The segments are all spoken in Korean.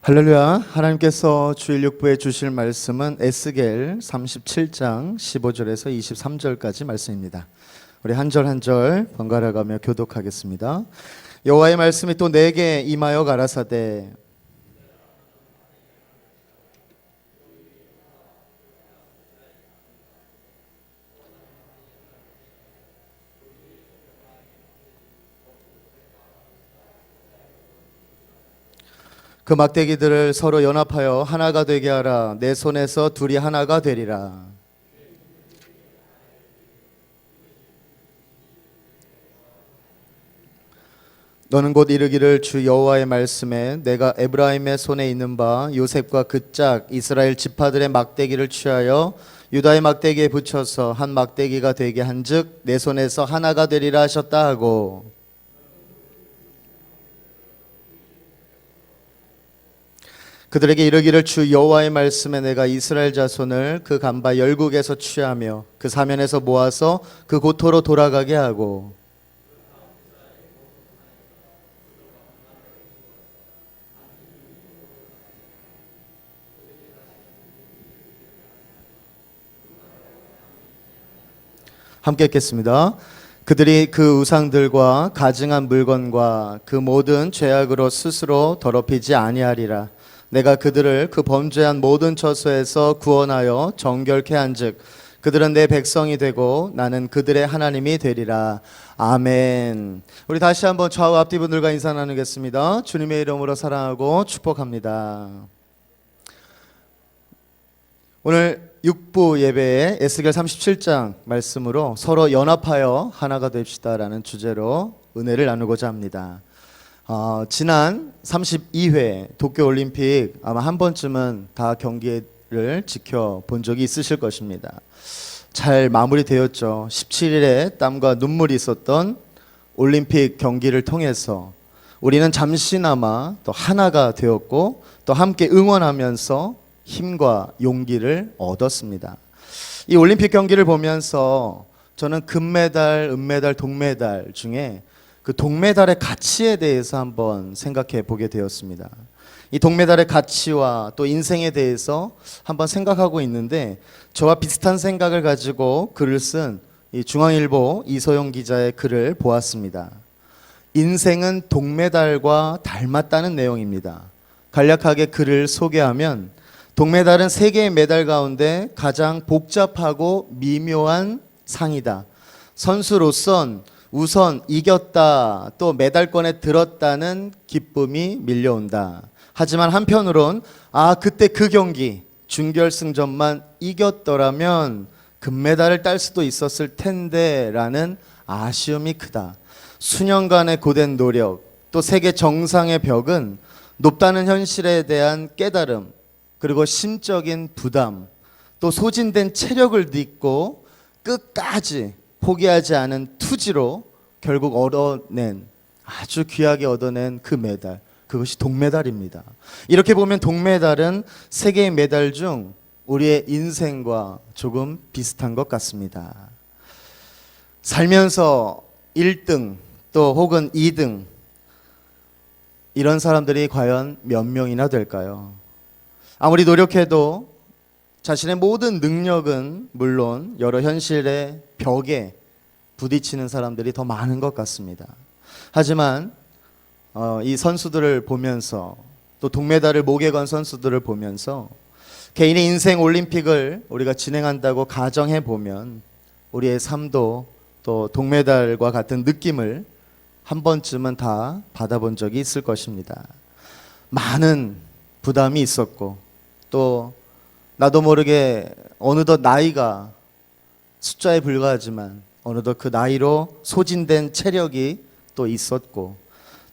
할렐루야. 하나님께서 주일 육부에 주실 말씀은 에스겔 37장 15절에서 23절까지 말씀입니다. 우리 한 절 한 절 번갈아 가며 교독하겠습니다. 여호와의 말씀이 또 내게 임하여 가라사대 그 막대기들을 서로 연합하여 하나가 되게 하라. 내 손에서 둘이 하나가 되리라. 너는 곧 이르기를 주 여호와의 말씀에 내가 에브라임의 손에 있는 바 요셉과 그 짝 이스라엘 지파들의 막대기를 취하여 유다의 막대기에 붙여서 한 막대기가 되게 한즉 내 손에서 하나가 되리라 하셨다 하고, 그들에게 이르기를 주 여호와의 말씀에 내가 이스라엘 자손을 그 간바 열국에서 취하며 그 사면에서 모아서 그 고토로 돌아가게 하고, 함께 읽겠습니다. 그들이 그 우상들과 가증한 물건과 그 모든 죄악으로 스스로 더럽히지 아니하리라. 내가 그들을 그 범죄한 모든 처소에서 구원하여 정결케 한즉 그들은 내 백성이 되고 나는 그들의 하나님이 되리라. 아멘. 우리 다시 한번 좌우 앞뒤 분들과 인사 나누겠습니다. 주님의 이름으로 사랑하고 축복합니다. 오늘 6부 예배에 에스겔 37장 말씀으로 서로 연합하여 하나가 됩시다라는 주제로 은혜를 나누고자 합니다. 지난 32회 도쿄올림픽 아마 한 번쯤은 다 경기를 지켜본 적이 있으실 것입니다. 잘 마무리되었죠. 17일에 땀과 눈물이 있었던 올림픽 경기를 통해서 우리는 잠시나마 또 하나가 되었고 또 함께 응원하면서 힘과 용기를 얻었습니다. 이 올림픽 경기를 보면서 저는 금메달, 은메달, 동메달 중에 그 동메달의 가치에 대해서 한번 생각해 보게 되었습니다. 이 동메달의 가치와 또 인생에 대해서 한번 생각하고 있는데 저와 비슷한 생각을 가지고 글을 쓴 이 중앙일보 이소영 기자의 글을 보았습니다. 인생은 동메달과 닮았다는 내용입니다. 간략하게 글을 소개하면 동메달은 세 개의 메달 가운데 가장 복잡하고 미묘한 상이다. 선수로선 우선 이겼다, 또 메달권에 들었다는 기쁨이 밀려온다. 하지만 한편으론 그때 그 경기 준결승전만 이겼더라면 금메달을 딸 수도 있었을 텐데 라는 아쉬움이 크다. 수년간의 고된 노력, 또 세계 정상의 벽은 높다는 현실에 대한 깨달음, 그리고 심적인 부담, 또 소진된 체력을 딛고 끝까지 포기하지 않은 투지로 결국 아주 귀하게 얻어낸 그 메달, 그것이 동메달입니다. 이렇게 보면 동메달은 세 개의 메달 중 우리의 인생과 조금 비슷한 것 같습니다. 살면서 1등 또 혹은 2등 이런 사람들이 과연 몇 명이나 될까요? 아무리 노력해도 자신의 모든 능력은 물론 여러 현실의 벽에 부딪히는 사람들이 더 많은 것 같습니다. 하지만 이 선수들을 보면서 또 동메달을 목에 건 선수들을 보면서 개인의 인생 올림픽을 우리가 진행한다고 가정해 보면 우리의 삶도 또 동메달과 같은 느낌을 한 번쯤은 다 받아본 적이 있을 것입니다. 많은 부담이 있었고 또 나도 모르게 어느덧 나이가 숫자에 불과하지만 어느덧 그 나이로 소진된 체력이 또 있었고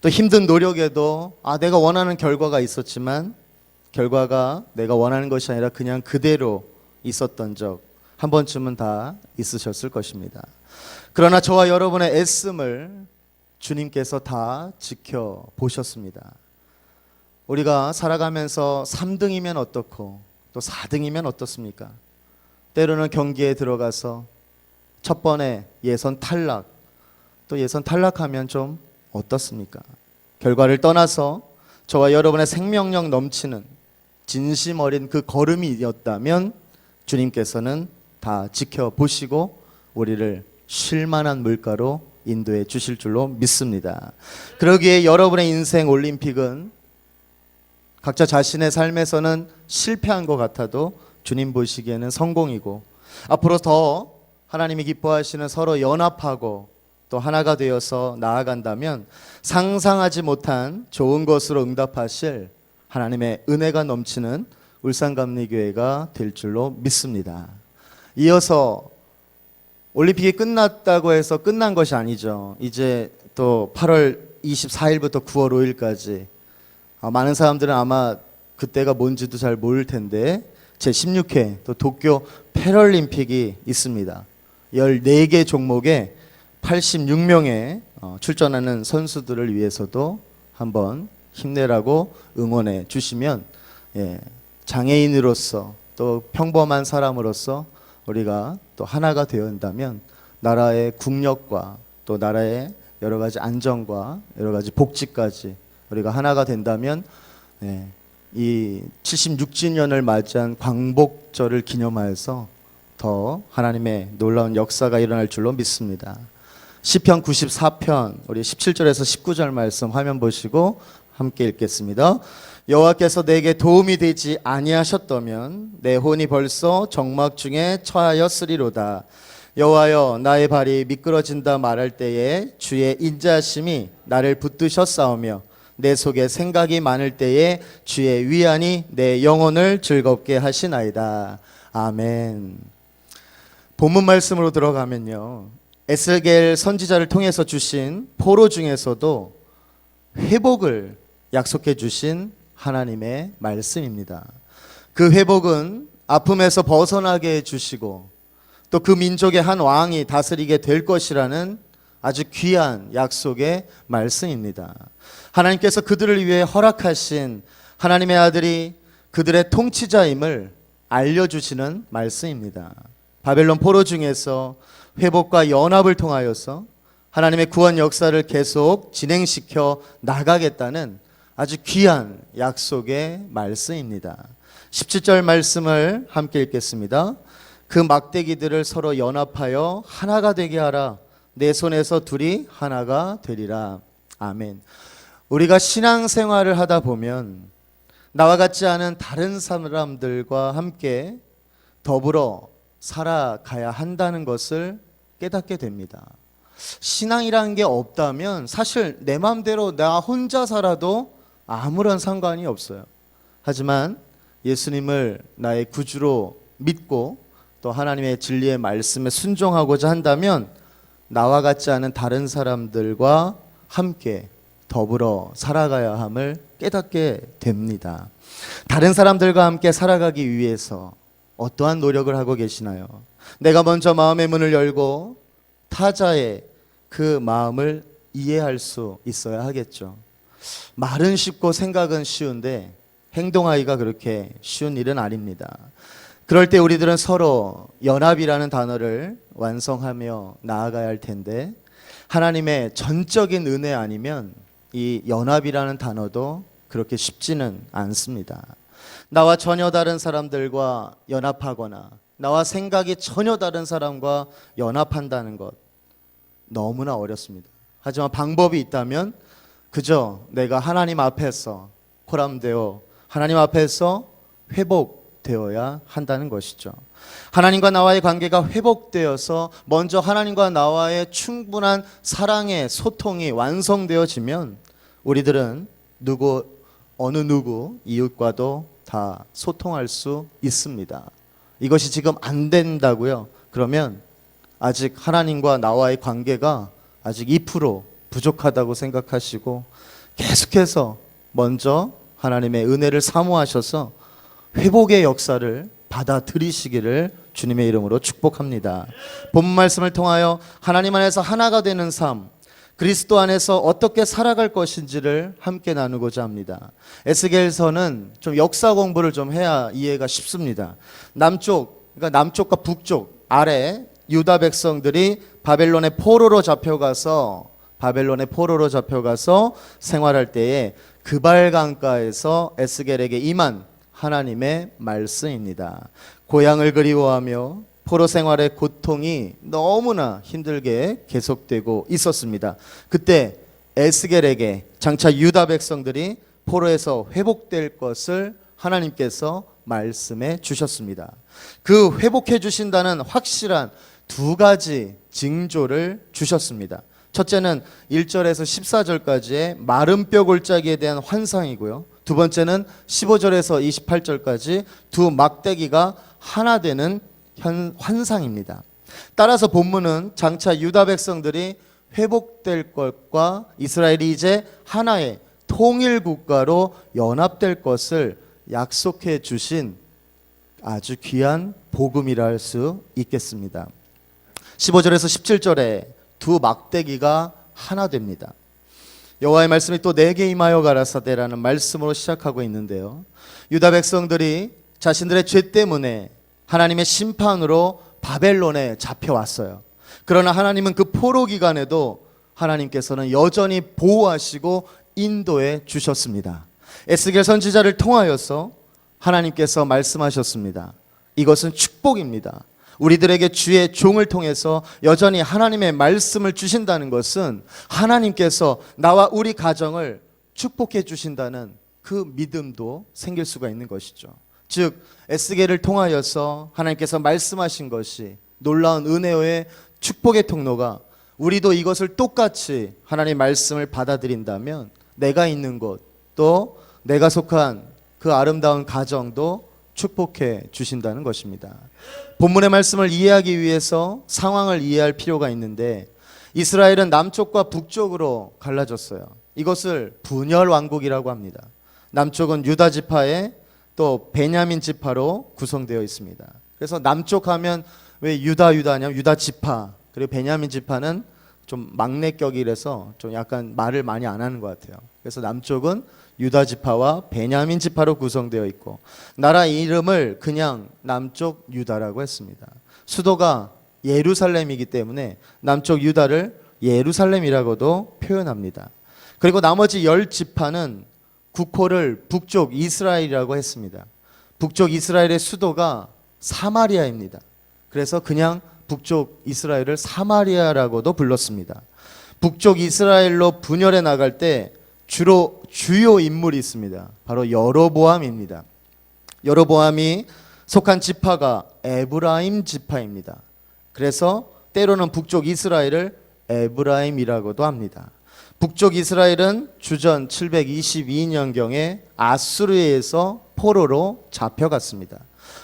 또 힘든 노력에도 내가 원하는 결과가 있었지만 결과가 내가 원하는 것이 아니라 그냥 그대로 있었던 적 한 번쯤은 다 있으셨을 것입니다. 그러나 저와 여러분의 애씀을 주님께서 다 지켜보셨습니다. 우리가 살아가면서 3등이면 어떻고 또 4등이면 어떻습니까? 때로는 경기에 들어가서 첫 번에 예선 탈락, 또 예선 탈락하면 좀 어떻습니까? 결과를 떠나서 저와 여러분의 생명력 넘치는 진심 어린 그 걸음이었다면 주님께서는 다 지켜보시고 우리를 쉴만한 물가로 인도해 주실 줄로 믿습니다. 그러기에 여러분의 인생 올림픽은 각자 자신의 삶에서는 실패한 것 같아도 주님 보시기에는 성공이고, 앞으로 더 하나님이 기뻐하시는 서로 연합하고 또 하나가 되어서 나아간다면 상상하지 못한 좋은 것으로 응답하실 하나님의 은혜가 넘치는 울산감리교회가 될 줄로 믿습니다. 이어서 올림픽이 끝났다고 해서 끝난 것이 아니죠. 이제 또 8월 24일부터 9월 5일까지 많은 사람들은 아마 그때가 뭔지도 잘 모를 텐데 제16회 또 도쿄 패럴림픽이 있습니다. 14개 종목에 86명의 출전하는 선수들을 위해서도 한번 힘내라고 응원해 주시면, 장애인으로서 또 평범한 사람으로서 우리가 또 하나가 되어 온다면 나라의 국력과 또 나라의 여러 가지 안정과 여러 가지 복지까지 우리가 하나가 된다면, 이 76주년을 맞이한 광복절을 기념하여서 더 하나님의 놀라운 역사가 일어날 줄로 믿습니다. 시편 94편 우리 17절에서 19절 말씀 화면 보시고 함께 읽겠습니다. 여호와께서 내게 도움이 되지 아니하셨다면 내 혼이 벌써 정막 중에 처하였으리로다. 여호와여, 나의 발이 미끄러진다 말할 때에 주의 인자하심이 나를 붙드셨사오며 내 속에 생각이 많을 때에 주의 위안이 내 영혼을 즐겁게 하시나이다. 아멘. 본문 말씀으로 들어가면요, 에스겔 선지자를 통해서 주신 포로 중에서도 회복을 약속해 주신 하나님의 말씀입니다. 그 회복은 아픔에서 벗어나게 해주시고 또 그 민족의 한 왕이 다스리게 될 것이라는 아주 귀한 약속의 말씀입니다. 하나님께서 그들을 위해 허락하신 하나님의 아들이 그들의 통치자임을 알려주시는 말씀입니다. 바벨론 포로 중에서 회복과 연합을 통하여서 하나님의 구원 역사를 계속 진행시켜 나가겠다는 아주 귀한 약속의 말씀입니다. 17절 말씀을 함께 읽겠습니다. 그 막대기들을 서로 연합하여 하나가 되게 하라. 내 손에서 둘이 하나가 되리라. 아멘. 우리가 신앙생활을 하다 보면 나와 같지 않은 다른 사람들과 함께 더불어 살아가야 한다는 것을 깨닫게 됩니다. 신앙이라는 게 없다면 사실 내 마음대로 나 혼자 살아도 아무런 상관이 없어요. 하지만 예수님을 나의 구주로 믿고 또 하나님의 진리의 말씀에 순종하고자 한다면 나와 같지 않은 다른 사람들과 함께 더불어 살아가야 함을 깨닫게 됩니다. 다른 사람들과 함께 살아가기 위해서 어떠한 노력을 하고 계시나요? 내가 먼저 마음의 문을 열고 타자의 그 마음을 이해할 수 있어야 하겠죠. 말은 쉽고 생각은 쉬운데 행동하기가 그렇게 쉬운 일은 아닙니다. 그럴 때 우리들은 서로 연합이라는 단어를 완성하며 나아가야 할 텐데 하나님의 전적인 은혜 아니면 이 연합이라는 단어도 그렇게 쉽지는 않습니다. 나와 전혀 다른 사람들과 연합하거나 나와 생각이 전혀 다른 사람과 연합한다는 것 너무나 어렵습니다. 하지만 방법이 있다면 그저 내가 하나님 앞에서 코람되어 하나님 앞에서 회복되어야 한다는 것이죠. 하나님과 나와의 관계가 회복되어서 먼저 하나님과 나와의 충분한 사랑의 소통이 완성되어지면 우리들은 어느 누구 이웃과도 다 소통할 수 있습니다. 이것이 지금 안 된다고요? 그러면 아직 하나님과 나와의 관계가 아직 2% 부족하다고 생각하시고 계속해서 먼저 하나님의 은혜를 사모하셔서 회복의 역사를 받아들이시기를 주님의 이름으로 축복합니다. 본문 말씀을 통하여 하나님 안에서 하나가 되는 삶, 그리스도 안에서 어떻게 살아갈 것인지를 함께 나누고자 합니다. 에스겔서는 좀 역사 공부를 좀 해야 이해가 쉽습니다. 그러니까 남쪽과 북쪽 아래 유다 백성들이 바벨론의 포로로 잡혀가서 생활할 때에 그발 강가에서 에스겔에게 임한 하나님의 말씀입니다. 고향을 그리워하며 포로 생활의 고통이 너무나 힘들게 계속되고 있었습니다. 그때 에스겔에게 장차 유다 백성들이 포로에서 회복될 것을 하나님께서 말씀해 주셨습니다. 그 회복해 주신다는 확실한 두 가지 징조를 주셨습니다. 첫째는 1절에서 14절까지의 마른 뼈 골짜기에 대한 환상이고요. 두 번째는 15절에서 28절까지 두 막대기가 하나 되는 환상입니다. 따라서 본문은 장차 유다 백성들이 회복될 것과 이스라엘이 이제 하나의 통일 국가로 연합될 것을 약속해 주신 아주 귀한 복음이라 할 수 있겠습니다. 15절에서 17절에 두 막대기가 하나 됩니다. 여호와의 말씀이 또 내게 임하여 가라사대라는 말씀으로 시작하고 있는데요. 유다 백성들이 자신들의 죄 때문에 하나님의 심판으로 바벨론에 잡혀왔어요. 그러나 하나님은 그 포로 기간에도 하나님께서는 여전히 보호하시고 인도해 주셨습니다. 에스겔 선지자를 통하여서 하나님께서 말씀하셨습니다. 이것은 축복입니다. 우리들에게 주의 종을 통해서 여전히 하나님의 말씀을 주신다는 것은 하나님께서 나와 우리 가정을 축복해 주신다는 그 믿음도 생길 수가 있는 것이죠. 즉 에스겔을 통하여서 하나님께서 말씀하신 것이 놀라운 은혜의 축복의 통로가, 우리도 이것을 똑같이 하나님의 말씀을 받아들인다면 내가 있는 곳, 또 내가 속한 그 아름다운 가정도 축복해 주신다는 것입니다. 본문의 말씀을 이해하기 위해서 상황을 이해할 필요가 있는데, 이스라엘은 남쪽과 북쪽으로 갈라졌어요. 이것을 분열 왕국이라고 합니다. 남쪽은 유다 지파에 또 베냐민 지파로 구성되어 있습니다. 그래서 남쪽 하면 왜 유다냐면 유다 지파, 그리고 베냐민 지파는 좀 막내격이라서 좀 약간 말을 많이 안 하는 것 같아요. 그래서 남쪽은 유다 지파와 베냐민 지파로 구성되어 있고, 나라 이름을 그냥 남쪽 유다라고 했습니다. 수도가 예루살렘이기 때문에 남쪽 유다를 예루살렘이라고도 표현합니다. 그리고 나머지 10지파는 국호를 북쪽 이스라엘이라고 했습니다. 북쪽 이스라엘의 수도가 사마리아입니다. 그래서 그냥 북쪽 이스라엘을 사마리아라고도 불렀습니다. 북쪽 이스라엘로 분열해 나갈 때 주로 주요 인물이 있습니다. 바로 여로보암입니다. 여로보암이 속한 지파가 에브라임 지파입니다. 그래서 때로는 북쪽 이스라엘을 에브라임이라고도 합니다. 북쪽 이스라엘은 주전 722년경에 아수르에서 포로로 잡혀갔습니다.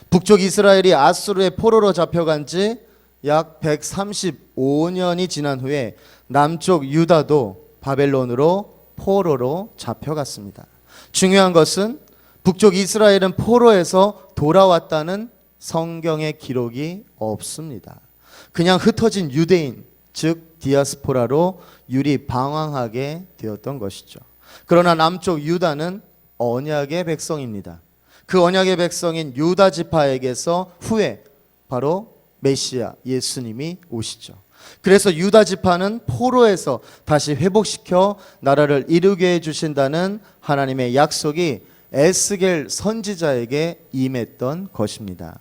북쪽 이스라엘이 아수르의 포로로 잡혀간 지 약 135년이 지난 후에 남쪽 유다도 바벨론으로 포로로 잡혀갔습니다. 중요한 것은 북쪽 이스라엘은 포로에서 돌아왔다는 성경의 기록이 없습니다. 그냥 흩어진 유대인, 즉 디아스포라로 유리방황하게 되었던 것이죠. 그러나 남쪽 유다는 언약의 백성입니다. 그 언약의 백성인 유다 지파에게서 후에 바로 메시아 예수님이 오시죠. 그래서 유다 지파는 포로에서 다시 회복시켜 나라를 이루게 해주신다는 하나님의 약속이 에스겔 선지자에게 임했던 것입니다.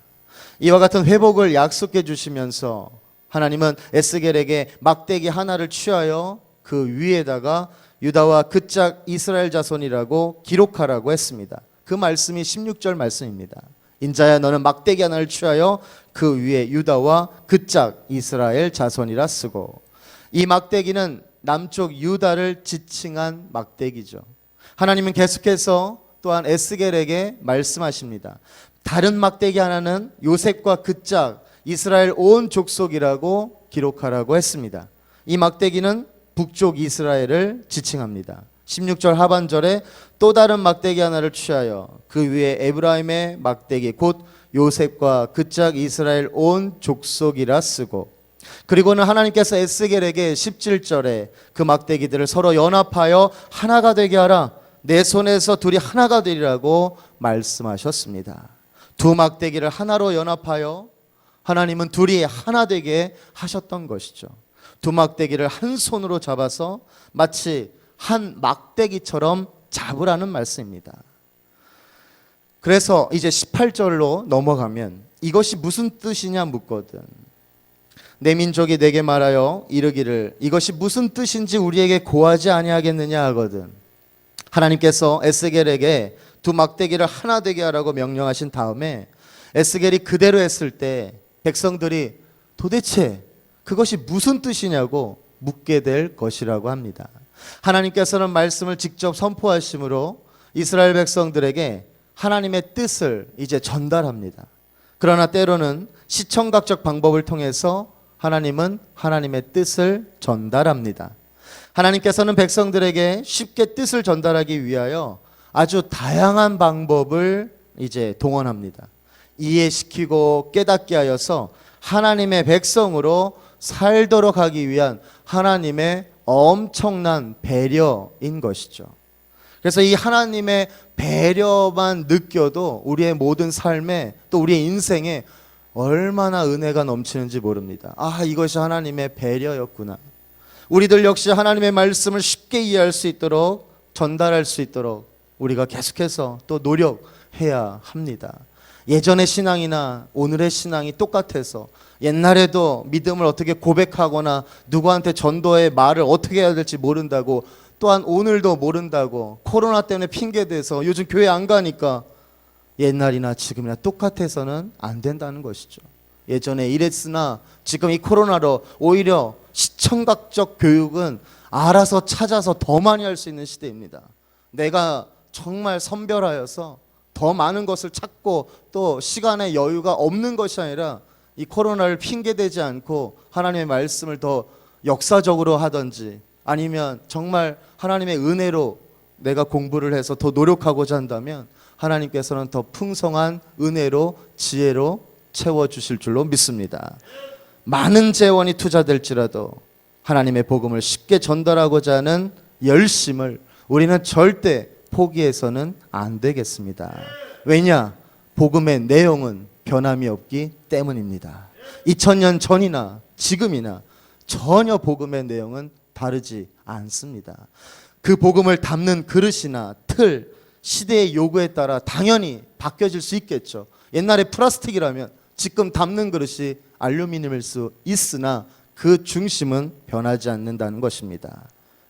이와 같은 회복을 약속해 주시면서 하나님은 에스겔에게 막대기 하나를 취하여 그 위에다가 유다와 그 짝 이스라엘 자손이라고 기록하라고 했습니다. 그 말씀이 16절 말씀입니다. 인자야 너는 막대기 하나를 취하여 그 위에 유다와 그 짝 이스라엘 자손이라 쓰고, 이 막대기는 남쪽 유다를 지칭한 막대기죠. 하나님은 계속해서 또한 에스겔에게 말씀하십니다. 다른 막대기 하나는 요셉과 그 짝 이스라엘 온 족속이라고 기록하라고 했습니다. 이 막대기는 북쪽 이스라엘을 지칭합니다. 16절 하반절에 또 다른 막대기 하나를 취하여 그 위에 에브라임의 막대기 곧 요셉과 그 짝 이스라엘 온 족속이라 쓰고, 그리고는 하나님께서 에스겔에게 17절에 그 막대기들을 서로 연합하여 하나가 되게 하라, 내 손에서 둘이 하나가 되리라고 말씀하셨습니다. 두 막대기를 하나로 연합하여 하나님은 둘이 하나 되게 하셨던 것이죠. 두 막대기를 한 손으로 잡아서 마치 한 막대기처럼 잡으라는 말씀입니다. 그래서 이제 18절로 넘어가면 이것이 무슨 뜻이냐 묻거든. 내 민족이 내게 말하여 이르기를 이것이 무슨 뜻인지 우리에게 고하지 아니하겠느냐 하거든. 하나님께서 에스겔에게 두 막대기를 하나 되게 하라고 명령하신 다음에 에스겔이 그대로 했을 때 백성들이 도대체 그것이 무슨 뜻이냐고 묻게 될 것이라고 합니다. 하나님께서는 말씀을 직접 선포하심으로 이스라엘 백성들에게 하나님의 뜻을 이제 전달합니다. 그러나 때로는 시청각적 방법을 통해서 하나님은 하나님의 뜻을 전달합니다. 하나님께서는 백성들에게 쉽게 뜻을 전달하기 위하여 아주 다양한 방법을 이제 동원합니다. 이해시키고 깨닫게 하여서 하나님의 백성으로 살도록 하기 위한 하나님의 엄청난 배려인 것이죠. 그래서 이 하나님의 배려만 느껴도 우리의 모든 삶에 또 우리의 인생에 얼마나 은혜가 넘치는지 모릅니다. 아, 이것이 하나님의 배려였구나. 우리들 역시 하나님의 말씀을 쉽게 이해할 수 있도록 전달할 수 있도록 우리가 계속해서 또 노력해야 합니다. 예전의 신앙이나 오늘의 신앙이 똑같아서 옛날에도 믿음을 어떻게 고백하거나 누구한테 전도의 말을 어떻게 해야 될지 모른다고, 또한 오늘도 모른다고 코로나 때문에 핑계대서 요즘 교회 안 가니까 옛날이나 지금이나 똑같아서는 안 된다는 것이죠. 예전에 이랬으나 지금 이 코로나로 오히려 시청각적 교육은 알아서 찾아서 더 많이 할 수 있는 시대입니다. 내가 정말 선별하여서 더 많은 것을 찾고 또 시간의 여유가 없는 것이 아니라 이 코로나를 핑계대지 않고 하나님의 말씀을 더 역사적으로 하든지 아니면 정말 하나님의 은혜로 내가 공부를 해서 더 노력하고자 한다면 하나님께서는 더 풍성한 은혜로 지혜로 채워주실 줄로 믿습니다. 많은 재원이 투자될지라도 하나님의 복음을 쉽게 전달하고자 하는 열심을 우리는 절대 포기해서는 안 되겠습니다. 왜냐? 복음의 내용은 변함이 없기 때문입니다. 2000년 전이나 지금이나 전혀 복음의 내용은 다르지 않습니다. 그 복음을 담는 그릇이나 틀, 시대의 요구에 따라 당연히 바뀌어질 수 있겠죠. 옛날에 플라스틱이라면 지금 담는 그릇이 알루미늄일 수 있으나 그 중심은 변하지 않는다는 것입니다.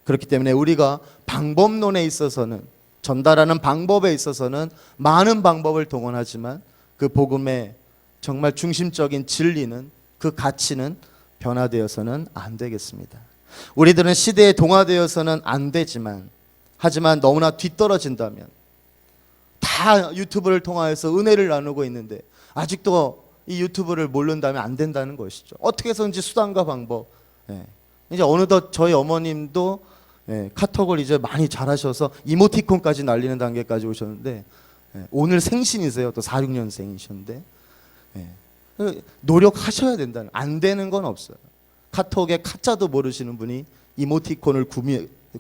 그렇기 때문에 우리가 방법론에 있어서는, 전달하는 방법에 있어서는 많은 방법을 동원하지만 그 복음의 정말 중심적인 진리는, 그 가치는 변화되어서는 안 되겠습니다. 우리들은 시대에 동화되어서는 안 되지만, 하지만 너무나 뒤떨어진다면, 다 유튜브를 통하여서 은혜를 나누고 있는데 아직도 이 유튜브를 모른다면 안 된다는 것이죠. 어떻게 해서든지 수단과 방법. 이제 어느덧 저희 어머님도 카톡을 이제 많이 잘하셔서 이모티콘까지 날리는 단계까지 오셨는데, 오늘 생신이세요. 또 46년생이셨는데 노력하셔야 된다는, 안 되는 건 없어요. 카톡에 카자도 모르시는 분이 이모티콘을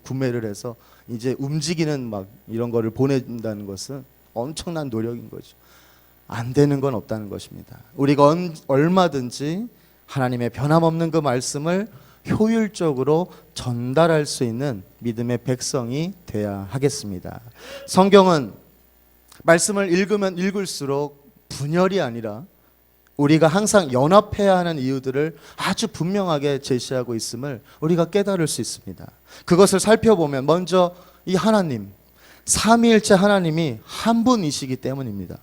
구매를 해서 이제 움직이는 막 이런 거를 보낸다는 것은 엄청난 노력인 거죠. 안 되는 건 없다는 것입니다. 우리가 얼마든지 하나님의 변함없는 그 말씀을 효율적으로 전달할 수 있는 믿음의 백성이 되어야 하겠습니다. 성경은 말씀을 읽으면 읽을수록 분열이 아니라 우리가 항상 연합해야 하는 이유들을 아주 분명하게 제시하고 있음을 우리가 깨달을 수 있습니다. 그것을 살펴보면 먼저 이 하나님, 삼위일체 하나님이 한 분이시기 때문입니다.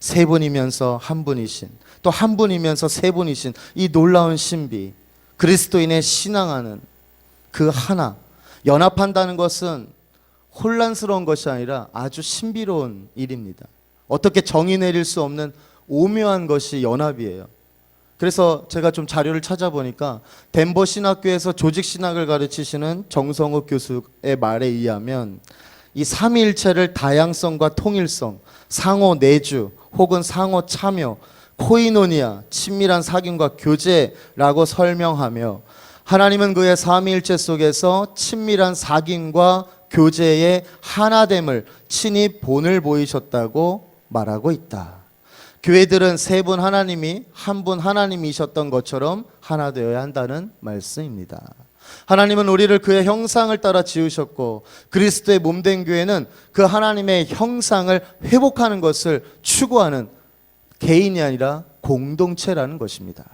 세 분이면서 한 분이신, 또 한 분이면서 세 분이신 이 놀라운 신비, 그리스도인의 신앙하는 그 하나, 연합한다는 것은 혼란스러운 것이 아니라 아주 신비로운 일입니다. 어떻게 정의 내릴 수 없는 오묘한 것이 연합이에요. 그래서 제가 좀 자료를 찾아보니까 덴버 신학교에서 조직신학을 가르치시는 정성욱 교수의 말에 의하면 이 삼위일체를 다양성과 통일성, 상호 내주 혹은 상호 참여, 코이노니아, 친밀한 사귐과 교제라고 설명하며, 하나님은 그의 삼위일체 속에서 친밀한 사귐과 교제의 하나됨을 친히 본을 보이셨다고 말하고 있다. 교회들은 세 분 하나님이 한 분 하나님이셨던 것처럼 하나 되어야 한다는 말씀입니다. 하나님은 우리를 그의 형상을 따라 지으셨고 그리스도의 몸된 교회는 그 하나님의 형상을 회복하는 것을 추구하는 개인이 아니라 공동체라는 것입니다.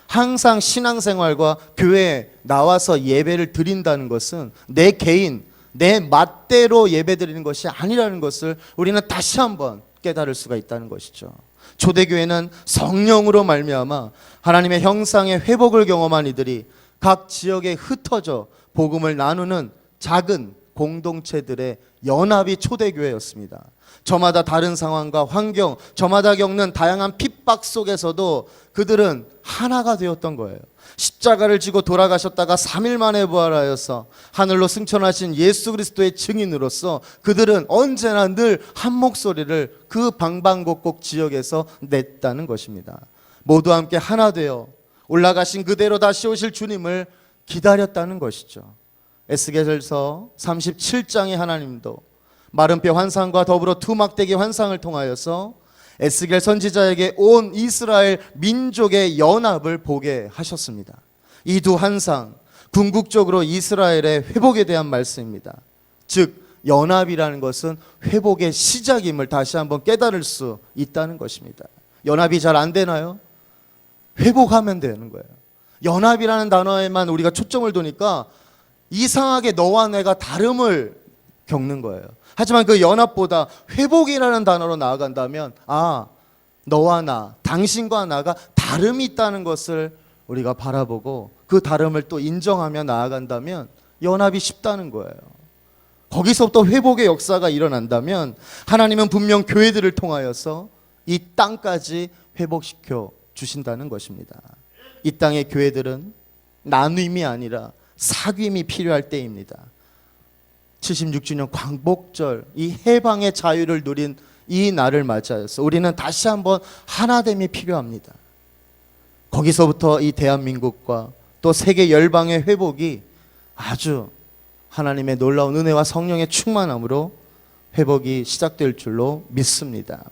항상 신앙생활과 교회에 나와서 예배를 드린다는 것은 내 개인, 내 맛대로 예배 드리는 것이 아니라는 것을 우리는 다시 한번 깨달을 수가 있다는 것이죠. 초대교회는 성령으로 말미암아 하나님의 형상의 회복을 경험한 이들이 각 지역에 흩어져 복음을 나누는 작은 공동체들의 연합이 초대교회였습니다. 저마다 다른 상황과 환경, 저마다 겪는 다양한 핍박 속에서도 그들은 하나가 되었던 거예요. 십자가를 지고 돌아가셨다가 3일 만에 부활하여서 하늘로 승천하신 예수 그리스도의 증인으로서 그들은 언제나 늘 한 목소리를 그 방방곡곡 지역에서 냈다는 것입니다. 모두 함께 하나 되어 올라가신 그대로 다시 오실 주님을 기다렸다는 것이죠. 에스겔서 37장의 하나님도 마른뼈 환상과 더불어 투막대기 환상을 통하여서 에스겔 선지자에게 온 이스라엘 민족의 연합을 보게 하셨습니다. 이 두 환상, 궁극적으로 이스라엘의 회복에 대한 말씀입니다. 즉 연합이라는 것은 회복의 시작임을 다시 한번 깨달을 수 있다는 것입니다. 연합이 잘 안 되나요? 회복하면 되는 거예요. 연합이라는 단어에만 우리가 초점을 두니까 이상하게 너와 내가 다름을 겪는 거예요. 하지만 그 연합보다 회복이라는 단어로 나아간다면 너와 나, 당신과 나가 다름이 있다는 것을 우리가 바라보고 그 다름을 또 인정하며 나아간다면 연합이 쉽다는 거예요. 거기서부터 회복의 역사가 일어난다면 하나님은 분명 교회들을 통하여서 이 땅까지 회복시켜 주신다는 것입니다. 이 땅의 교회들은 나눔이 아니라 사귐이 필요할 때입니다. 76주년 광복절, 이 해방의 자유를 누린 이 날을 맞이하여서 우리는 다시 한번 하나됨이 필요합니다. 거기서부터 이 대한민국과 또 세계 열방의 회복이 아주 하나님의 놀라운 은혜와 성령의 충만함으로 회복이 시작될 줄로 믿습니다.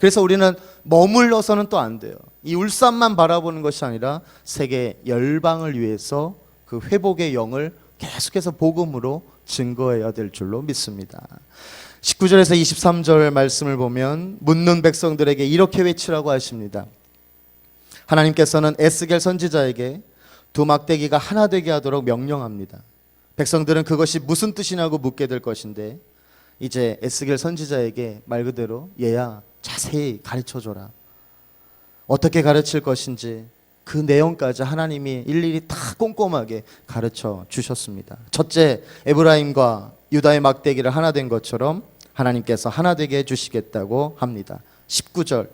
그래서 우리는 머물러서는 또 안 돼요. 이 울산만 바라보는 것이 아니라 세계 열방을 위해서 그 회복의 영을 계속해서 복음으로 증거해야 될 줄로 믿습니다. 19절에서 23절 말씀을 보면 묻는 백성들에게 이렇게 외치라고 하십니다. 하나님께서는 에스겔 선지자에게 두 막대기가 하나 되게 하도록 명령합니다. 백성들은 그것이 무슨 뜻이냐고 묻게 될 것인데 이제 에스겔 선지자에게 말 그대로 얘야 자세히 가르쳐줘라. 어떻게 가르칠 것인지 그 내용까지 하나님이 일일이 다 꼼꼼하게 가르쳐 주셨습니다. 첫째, 에브라임과 유다의 막대기를 하나 된 것처럼 하나님께서 하나 되게 해주시겠다고 합니다. 19절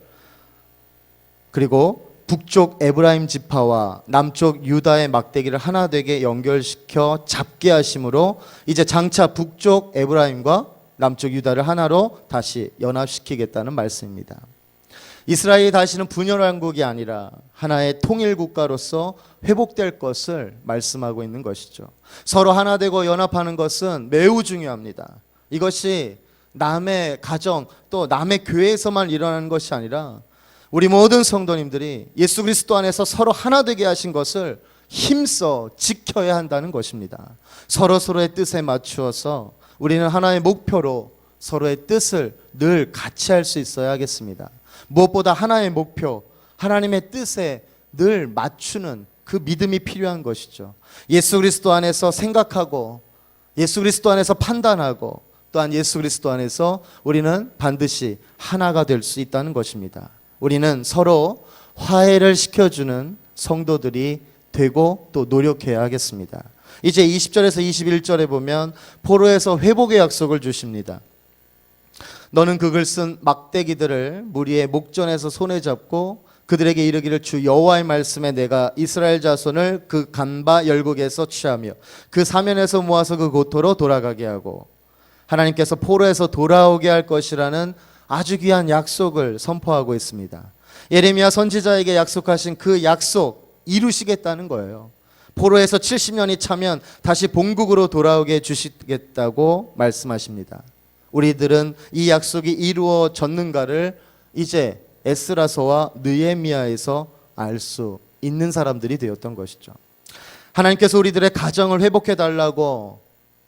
그리고 북쪽 에브라임 지파와 남쪽 유다의 막대기를 하나 되게 연결시켜 잡게 하심으로 이제 장차 북쪽 에브라임과 남쪽 유다를 하나로 다시 연합시키겠다는 말씀입니다. 이스라엘이 다시는 분열왕국이 아니라 하나의 통일 국가로서 회복될 것을 말씀하고 있는 것이죠. 서로 하나 되고 연합하는 것은 매우 중요합니다. 이것이 남의 가정 또 남의 교회에서만 일어나는 것이 아니라 우리 모든 성도님들이 예수 그리스도 안에서 서로 하나 되게 하신 것을 힘써 지켜야 한다는 것입니다. 서로의 뜻에 맞추어서 우리는 하나의 목표로 서로의 뜻을 늘 같이 할 수 있어야 하겠습니다. 무엇보다 하나의 목표, 하나님의 뜻에 늘 맞추는 그 믿음이 필요한 것이죠. 예수 그리스도 안에서 생각하고 예수 그리스도 안에서 판단하고 또한 예수 그리스도 안에서 우리는 반드시 하나가 될 수 있다는 것입니다. 우리는 서로 화해를 시켜주는 성도들이 되고 또 노력해야 하겠습니다. 이제 20절에서 21절에 보면 포로에서 회복의 약속을 주십니다. 너는 그글 쓴 막대기들을 무리의 목전에서 손에 잡고 그들에게 이르기를 주 여호와의 말씀에 내가 이스라엘 자손을 그 간바 열국에서 취하며 그 사면에서 모아서 그 고토로 돌아가게 하고 하나님께서 포로에서 돌아오게 할 것이라는 아주 귀한 약속을 선포하고 있습니다. 예레미야 선지자에게 약속하신 그 약속 이루시겠다는 거예요. 포로에서 70년이 차면 다시 본국으로 돌아오게 해주시겠다고 말씀하십니다. 우리들은 이 약속이 이루어졌는가를 이제 에스라서와 느헤미야에서 알 수 있는 사람들이 되었던 것이죠. 하나님께서 우리들의 가정을 회복해 달라고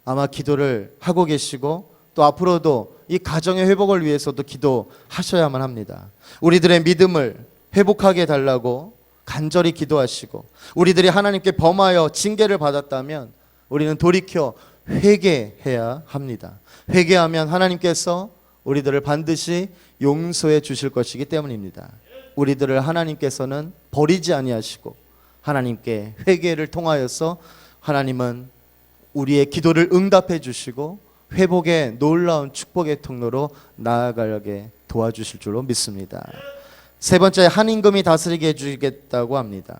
아마 기도를 하고 계시고 또 앞으로도 이 가정의 회복을 위해서도 기도하셔야만 합니다. 우리들의 믿음을 회복하게 해달라고 간절히 기도하시고 우리들이 하나님께 범하여 징계를 받았다면 우리는 돌이켜 회개해야 합니다. 회개하면 하나님께서 우리들을 반드시 용서해 주실 것이기 때문입니다. 우리들을 하나님께서는 버리지 아니하시고 하나님께 회개를 통하여서 하나님은 우리의 기도를 응답해 주시고 회복의 놀라운 축복의 통로로 나아가게 도와주실 줄로 믿습니다. 세 번째, 한 임금이 다스리게 해주겠다고 합니다.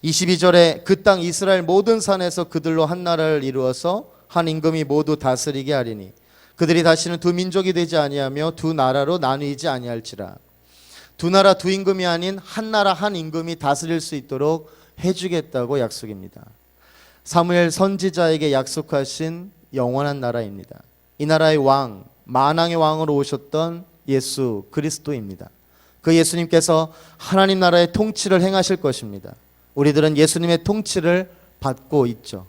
22절에 그 땅 이스라엘 모든 산에서 그들로 한 나라를 이루어서 한 임금이 모두 다스리게 하리니 그들이 다시는 두 민족이 되지 아니하며 두 나라로 나뉘지 아니할지라. 두 나라 두 임금이 아닌 한 나라 한 임금이 다스릴 수 있도록 해주겠다고 약속입니다. 사무엘 선지자에게 약속하신 영원한 나라입니다. 이 나라의 왕, 만왕의 왕으로 오셨던 예수 그리스도입니다. 그 예수님께서 하나님 나라의 통치를 행하실 것입니다. 우리들은 예수님의 통치를 받고 있죠.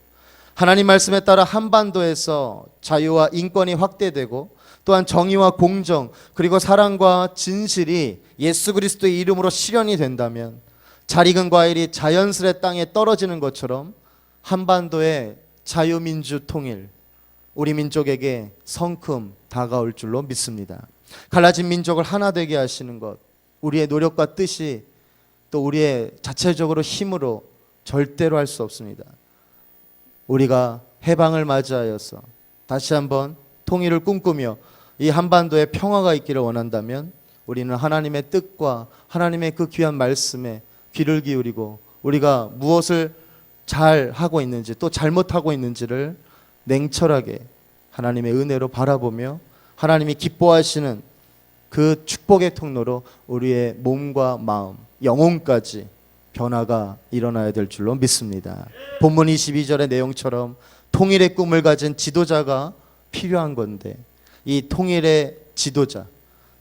하나님 말씀에 따라 한반도에서 자유와 인권이 확대되고 또한 정의와 공정 그리고 사랑과 진실이 예수 그리스도의 이름으로 실현이 된다면 잘 익은 과일이 자연스레 땅에 떨어지는 것처럼 한반도의 자유민주 통일, 우리 민족에게 성큼 다가올 줄로 믿습니다. 갈라진 민족을 하나 되게 하시는 것, 우리의 노력과 뜻이 또 우리의 자체적으로 힘으로 절대로 할 수 없습니다. 우리가 해방을 맞이하여서 다시 한번 통일을 꿈꾸며 이 한반도에 평화가 있기를 원한다면 우리는 하나님의 뜻과 하나님의 그 귀한 말씀에 귀를 기울이고 우리가 무엇을 잘 하고 있는지 또 잘못하고 있는지를 냉철하게 하나님의 은혜로 바라보며 하나님이 기뻐하시는 그 축복의 통로로 우리의 몸과 마음, 영혼까지 변화가 일어나야 될 줄로 믿습니다. 본문 22절의 내용처럼 통일의 꿈을 가진 지도자가 필요한 건데 이 통일의 지도자,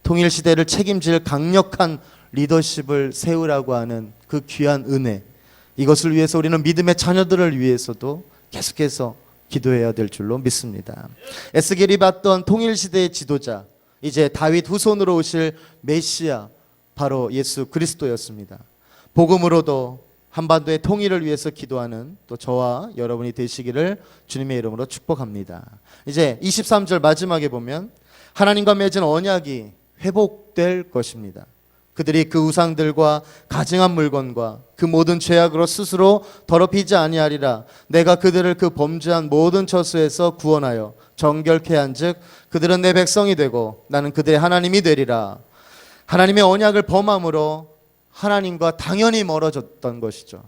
통일 시대를 책임질 강력한 리더십을 세우라고 하는 그 귀한 은혜, 이것을 위해서 우리는 믿음의 자녀들을 위해서도 계속해서 기도해야 될 줄로 믿습니다. 에스겔이 봤던 통일 시대의 지도자, 이제 다윗 후손으로 오실 메시아, 바로 예수 그리스도였습니다. 복음으로도 한반도의 통일을 위해서 기도하는 또 저와 여러분이 되시기를 주님의 이름으로 축복합니다. 이제 23절 마지막에 보면 하나님과 맺은 언약이 회복될 것입니다. 그들이 그 우상들과 가증한 물건과 그 모든 죄악으로 스스로 더럽히지 아니하리라. 내가 그들을 그 범죄한 모든 처소에서 구원하여 정결케 한즉 그들은 내 백성이 되고 나는 그들의 하나님이 되리라. 하나님의 언약을 범함으로 하나님과 당연히 멀어졌던 것이죠.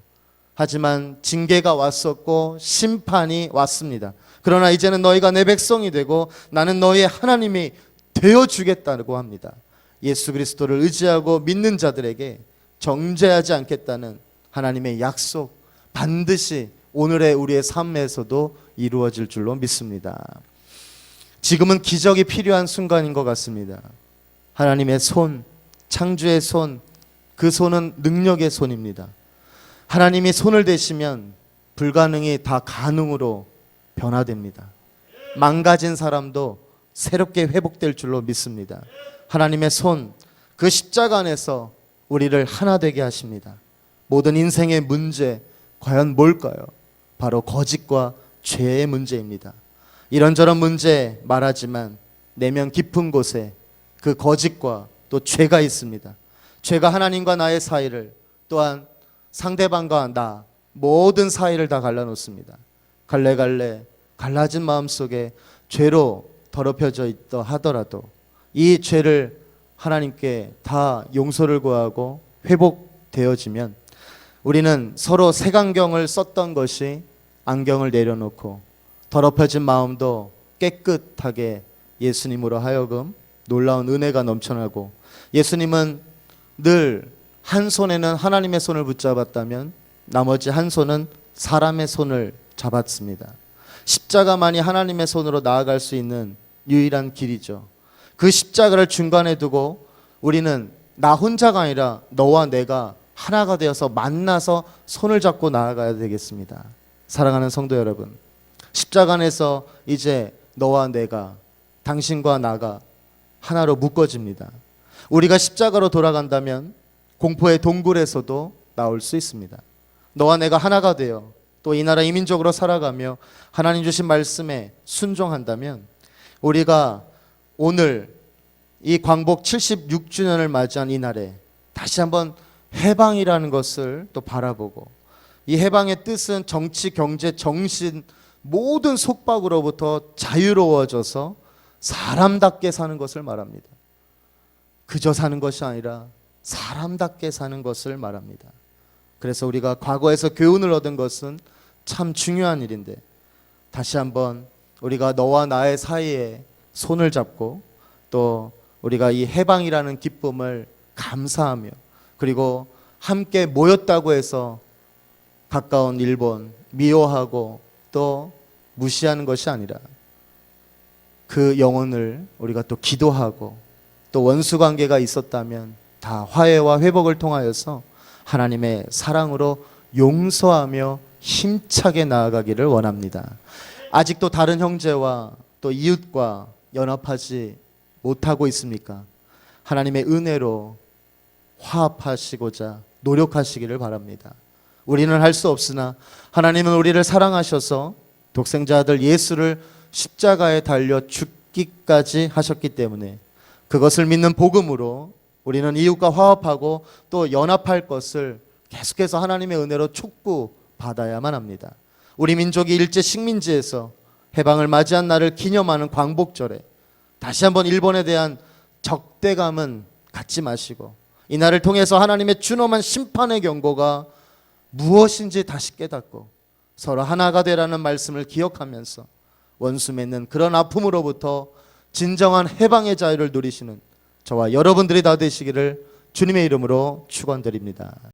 하지만 징계가 왔었고 심판이 왔습니다. 그러나 이제는 너희가 내 백성이 되고 나는 너희의 하나님이 되어주겠다고 합니다. 예수 그리스도를 의지하고 믿는 자들에게 정죄하지 않겠다는 하나님의 약속, 반드시 오늘의 우리의 삶에서도 이루어질 줄로 믿습니다. 지금은 기적이 필요한 순간인 것 같습니다. 하나님의 손, 창조의 손, 그 손은 능력의 손입니다. 하나님이 손을 대시면 불가능이 다 가능으로 변화됩니다. 망가진 사람도 새롭게 회복될 줄로 믿습니다. 하나님의 손, 그 십자가 안에서 우리를 하나 되게 하십니다. 모든 인생의 문제 과연 뭘까요? 바로 거짓과 죄의 문제입니다. 이런저런 문제 말하지만 내면 깊은 곳에 그 거짓과 또 죄가 있습니다. 죄가 하나님과 나의 사이를, 또한 상대방과 나 모든 사이를 다 갈라놓습니다. 갈래갈래 갈라진 마음속에 죄로 더럽혀져 있다 하더라도 이 죄를 하나님께 다 용서를 구하고 회복되어지면 우리는 서로 색안경을 썼던 것이 안경을 내려놓고 더럽혀진 마음도 깨끗하게 예수님으로 하여금 놀라운 은혜가 넘쳐나고, 예수님은 늘 한 손에는 하나님의 손을 붙잡았다면 나머지 한 손은 사람의 손을 잡았습니다. 십자가만이 하나님의 손으로 나아갈 수 있는 유일한 길이죠. 그 십자가를 중간에 두고 우리는 나 혼자가 아니라 너와 내가 하나가 되어서 만나서 손을 잡고 나아가야 되겠습니다. 사랑하는 성도 여러분, 십자가 안에서 이제 너와 내가, 당신과 나가 하나로 묶어집니다. 우리가 십자가로 돌아간다면 공포의 동굴에서도 나올 수 있습니다. 너와 내가 하나가 되어 또 이 나라 이민족으로 살아가며 하나님 주신 말씀에 순종한다면 우리가 오늘 이 광복 76주년을 맞이한 이 날에 다시 한번 해방이라는 것을 또 바라보고, 이 해방의 뜻은 정치, 경제, 정신 모든 속박으로부터 자유로워져서 사람답게 사는 것을 말합니다. 그저 사는 것이 아니라 사람답게 사는 것을 말합니다. 그래서 우리가 과거에서 교훈을 얻은 것은 참 중요한 일인데, 다시 한번 우리가 너와 나의 사이에 손을 잡고 또 우리가 이 해방이라는 기쁨을 감사하며, 그리고 함께 모였다고 해서 가까운 일본 미워하고 또 무시하는 것이 아니라 그 영혼을 우리가 또 기도하고, 또 원수 관계가 있었다면 다 화해와 회복을 통하여서 하나님의 사랑으로 용서하며 힘차게 나아가기를 원합니다. 아직도 다른 형제와 또 이웃과 연합하지 못하고 있습니까? 하나님의 은혜로 화합하시고자 노력하시기를 바랍니다. 우리는 할 수 없으나 하나님은 우리를 사랑하셔서 독생자 아들 예수를 십자가에 달려 죽기까지 하셨기 때문에 그것을 믿는 복음으로 우리는 이웃과 화합하고 또 연합할 것을 계속해서 하나님의 은혜로 촉구받아야만 합니다. 우리 민족이 일제 식민지에서 해방을 맞이한 날을 기념하는 광복절에 다시 한번 일본에 대한 적대감은 갖지 마시고, 이 날을 통해서 하나님의 준엄한 심판의 경고가 무엇인지 다시 깨닫고 서로 하나가 되라는 말씀을 기억하면서 원수 맺는 그런 아픔으로부터 진정한 해방의 자유를 누리시는 저와 여러분들이 다 되시기를 주님의 이름으로 축원드립니다.